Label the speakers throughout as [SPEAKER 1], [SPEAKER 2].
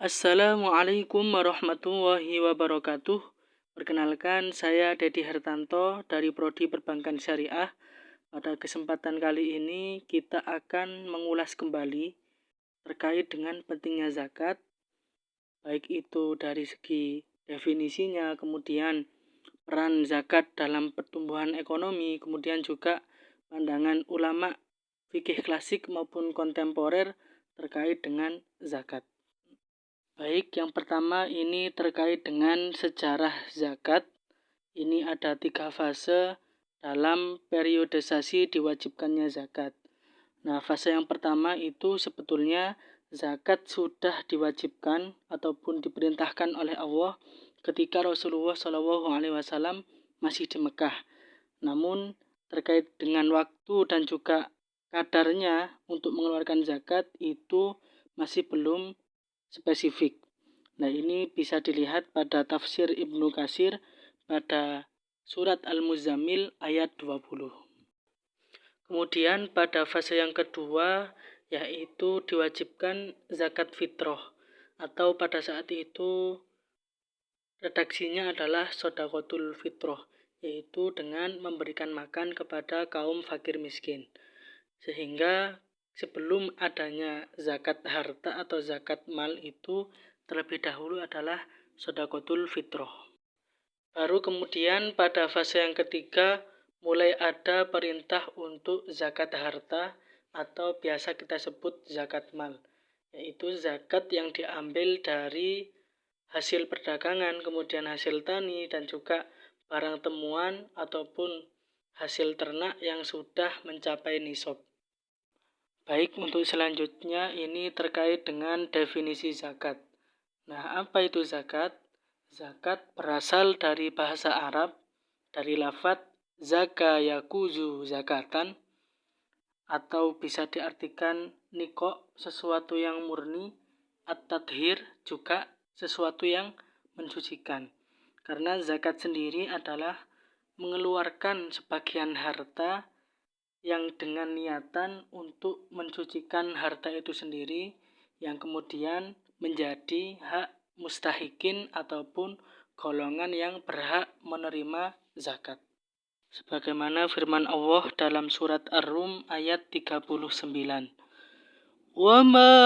[SPEAKER 1] Assalamualaikum warahmatullahi wabarakatuh. Perkenalkan, saya Dedi Hartanto dari Prodi Perbankan Syariah. Pada kesempatan kali ini kita akan mengulas kembali terkait dengan pentingnya zakat, baik itu dari segi definisinya, kemudian peran zakat dalam pertumbuhan ekonomi, kemudian juga pandangan ulama fikih klasik maupun kontemporer terkait dengan zakat. Baik, yang pertama ini terkait dengan sejarah zakat. Ini ada 3 fase dalam periodisasi diwajibkannya zakat. Nah, fase yang pertama itu sebetulnya zakat sudah diwajibkan ataupun diperintahkan oleh Allah ketika Rasulullah SAW masih di Mekah. Namun terkait dengan waktu dan juga kadarnya untuk mengeluarkan zakat itu masih belum spesifik. Nah, ini bisa dilihat pada tafsir Ibnu Katsir pada surat Al-Muzammil ayat 20. Kemudian pada fase yang kedua yaitu diwajibkan zakat fitrah, atau pada saat itu redaksinya adalah shadaqatul fitrah, yaitu dengan memberikan makan kepada kaum fakir miskin. Sehingga sebelum adanya zakat harta atau zakat mal itu terlebih dahulu adalah shadaqatul fitrah. Baru kemudian pada fase yang ketiga mulai ada perintah untuk zakat harta atau biasa kita sebut zakat mal, yaitu zakat yang diambil dari hasil perdagangan, kemudian hasil tani dan juga barang temuan ataupun hasil ternak yang sudah mencapai nisab. Baik, untuk selanjutnya ini terkait dengan definisi zakat. Nah, apa itu zakat? Zakat berasal dari bahasa Arab, dari lafadz zaka yakuzu zakatan, atau bisa diartikan nikok, sesuatu yang murni, at-tadhir juga sesuatu yang mensucikan. Karena zakat sendiri adalah mengeluarkan sebagian harta yang dengan niatan untuk mensucikan harta itu sendiri, yang kemudian menjadi hak mustahikin ataupun golongan yang berhak menerima zakat. Sebagaimana firman Allah dalam surat Ar-Rum ayat 39. Wa ma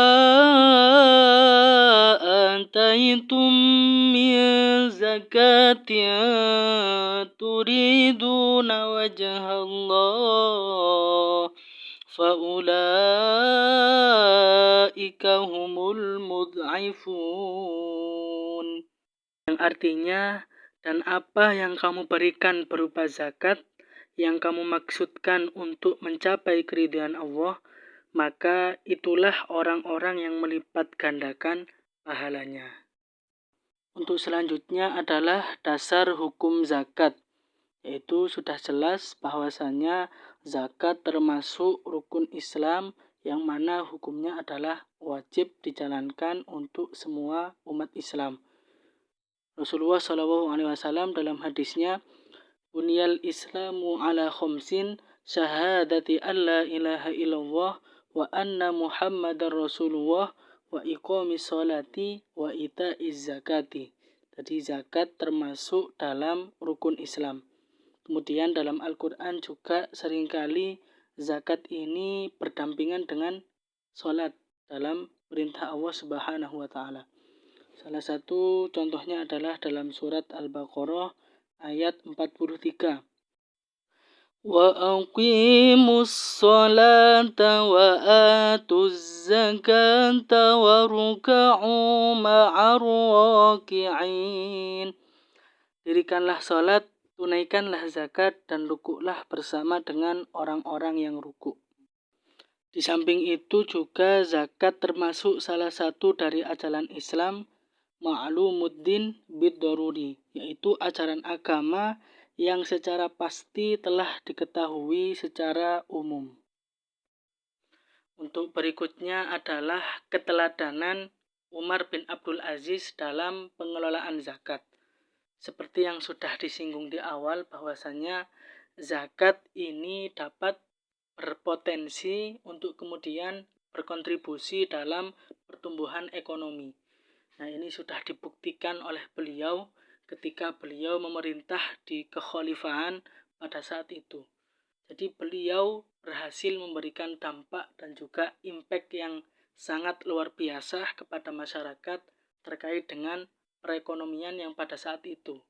[SPEAKER 1] antaitum min zakatin turiduna wajhallah faulaika humul mud'ifun. Yang artinya, dan apa yang kamu berikan berupa zakat yang kamu maksudkan untuk mencapai keridhaan Allah, maka itulah orang-orang yang melipat gandakan pahalanya. Untuk selanjutnya adalah dasar hukum zakat, yaitu sudah jelas bahwasanya zakat termasuk rukun Islam yang mana hukumnya adalah wajib dijalankan untuk semua umat Islam. Rasulullah SAW dalam hadisnya, Bunyal Islamu ala khomsin syahadati an la ilaha illallah wa anna Muhammadar Rasulullah wa iqamis sholati wa ita'iz zakati. Jadi zakat termasuk dalam rukun Islam. Kemudian dalam Al-Quran juga seringkali zakat ini berdampingan dengan sholat dalam perintah Allah Subhanahu wa Ta'ala. Salah satu contohnya adalah dalam surat Al-Baqarah ayat 43. Wa aqimus sholata wa atuz zakata wa ruka'u ma'ar raki'in. Dirikanlah salat, tunaikanlah zakat, dan rukuklah bersama dengan orang-orang yang rukuk. Di samping itu juga zakat termasuk salah satu dari ajaran Islam, ma'lumuddin bid-daruri, yaitu ajaran agama yang secara pasti telah diketahui secara umum. Untuk berikutnya adalah keteladanan Umar bin Abdul Aziz dalam pengelolaan zakat. Seperti yang sudah disinggung di awal bahwasanya zakat ini dapat berpotensi untuk kemudian berkontribusi dalam pertumbuhan ekonomi. Nah, ini sudah dibuktikan oleh beliau ketika beliau memerintah di kekhalifahan pada saat itu. Jadi beliau berhasil memberikan dampak dan juga impact yang sangat luar biasa kepada masyarakat terkait dengan perekonomian yang pada saat itu.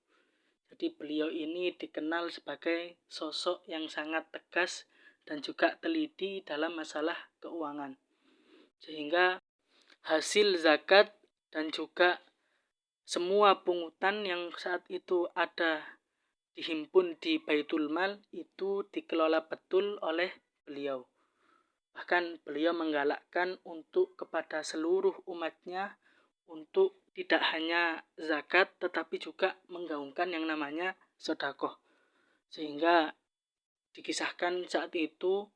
[SPEAKER 1] Jadi beliau ini dikenal sebagai sosok yang sangat tegas dan juga teliti dalam masalah keuangan. Sehingga hasil zakat dan juga semua pungutan yang saat itu ada dihimpun di Baitul Mal itu dikelola betul oleh beliau. Bahkan beliau menggalakkan untuk kepada seluruh umatnya untuk tidak hanya zakat tetapi juga menggaungkan yang namanya sedekah. Sehingga dikisahkan saat itu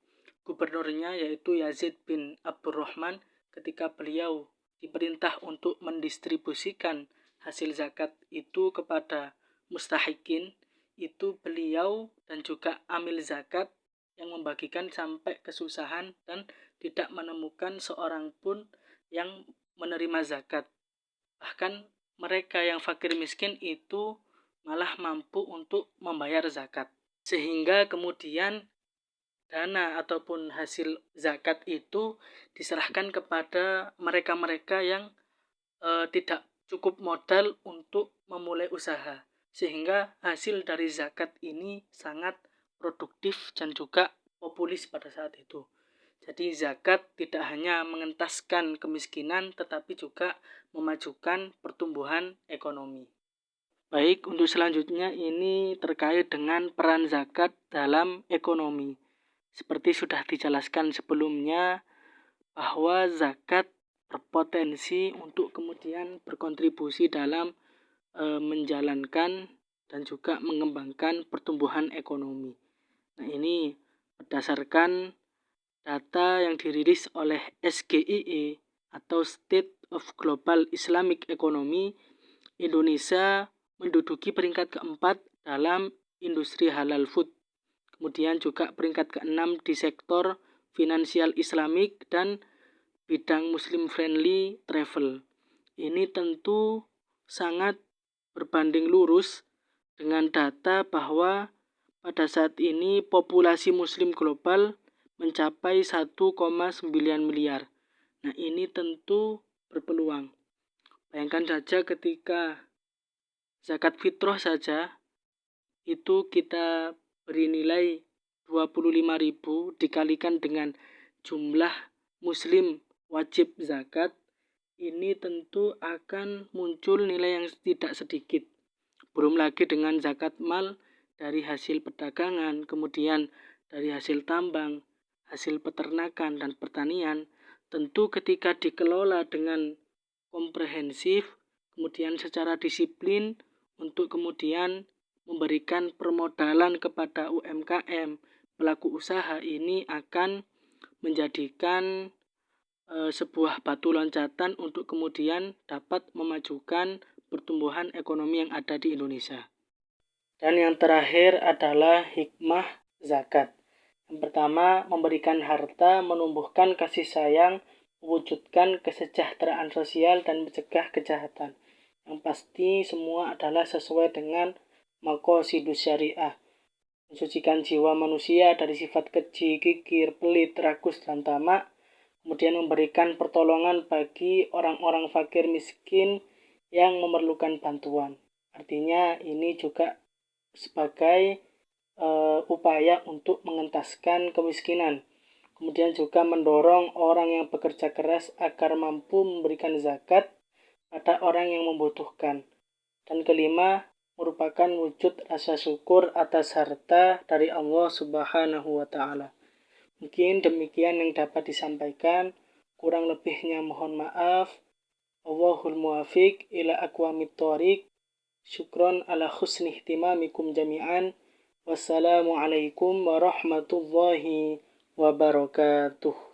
[SPEAKER 1] gubernurnya yaitu Yazid bin Abdurrahman ketika beliau diperintah untuk mendistribusikan hasil zakat itu kepada mustahikin, itu beliau dan juga amil zakat yang membagikan sampai kesusahan dan tidak menemukan seorang pun yang menerima zakat. Bahkan mereka yang fakir miskin itu malah mampu untuk membayar zakat. Sehingga kemudian dana ataupun hasil zakat itu diserahkan kepada mereka-mereka yang tidak cukup modal untuk memulai usaha. Sehingga hasil dari zakat ini sangat produktif dan juga populis pada saat itu. Jadi zakat tidak hanya mengentaskan kemiskinan tetapi juga memajukan pertumbuhan ekonomi. Baik, untuk selanjutnya ini terkait dengan peran zakat dalam ekonomi. Seperti sudah dijelaskan sebelumnya bahwa zakat berpotensi untuk kemudian berkontribusi dalam menjalankan dan juga mengembangkan pertumbuhan ekonomi. Nah, ini berdasarkan data yang dirilis oleh SGIE atau State of Global Islamic Economy, Indonesia menduduki peringkat keempat dalam industri halal food. Kemudian juga peringkat keenam di sektor finansial Islamik dan bidang Muslim friendly travel. Ini tentu sangat berbanding lurus dengan data bahwa pada saat ini populasi Muslim global mencapai 1,9 miliar. Nah, ini tentu berpeluang. Bayangkan saja ketika zakat fitrah saja itu kita beri nilai 25.000 dikalikan dengan jumlah muslim wajib zakat, ini tentu akan muncul nilai yang tidak sedikit. Belum lagi dengan zakat mal dari hasil perdagangan, kemudian dari hasil tambang, hasil peternakan dan pertanian, tentu ketika dikelola dengan komprehensif, kemudian secara disiplin untuk kemudian memberikan permodalan kepada UMKM, pelaku usaha, ini akan menjadikan sebuah batu loncatan untuk kemudian dapat memajukan pertumbuhan ekonomi yang ada di Indonesia. Dan yang terakhir adalah hikmah zakat. Yang pertama, memberikan harta, menumbuhkan kasih sayang, mewujudkan kesejahteraan sosial dan mencegah kejahatan. Yang pasti semua adalah sesuai dengan maqasidus syariah. Mensucikan jiwa manusia dari sifat keji, kikir, pelit, rakus, dan tamak. Kemudian memberikan pertolongan bagi orang-orang fakir miskin yang memerlukan bantuan. Artinya ini juga sebagai upaya untuk mengentaskan kemiskinan. Kemudian juga mendorong orang yang bekerja keras agar mampu memberikan zakat pada orang yang membutuhkan. Dan kelima, merupakan wujud rasa syukur atas harta dari Allah Subhanahu wa Ta'ala. Mungkin demikian yang dapat disampaikan. Kurang lebihnya mohon maaf. Allahul muwafiq ila aqwamit thoriq. Syukron ala husni ihtimamikum jami'an. Wassalamualaikum warahmatullahi wabarakatuh.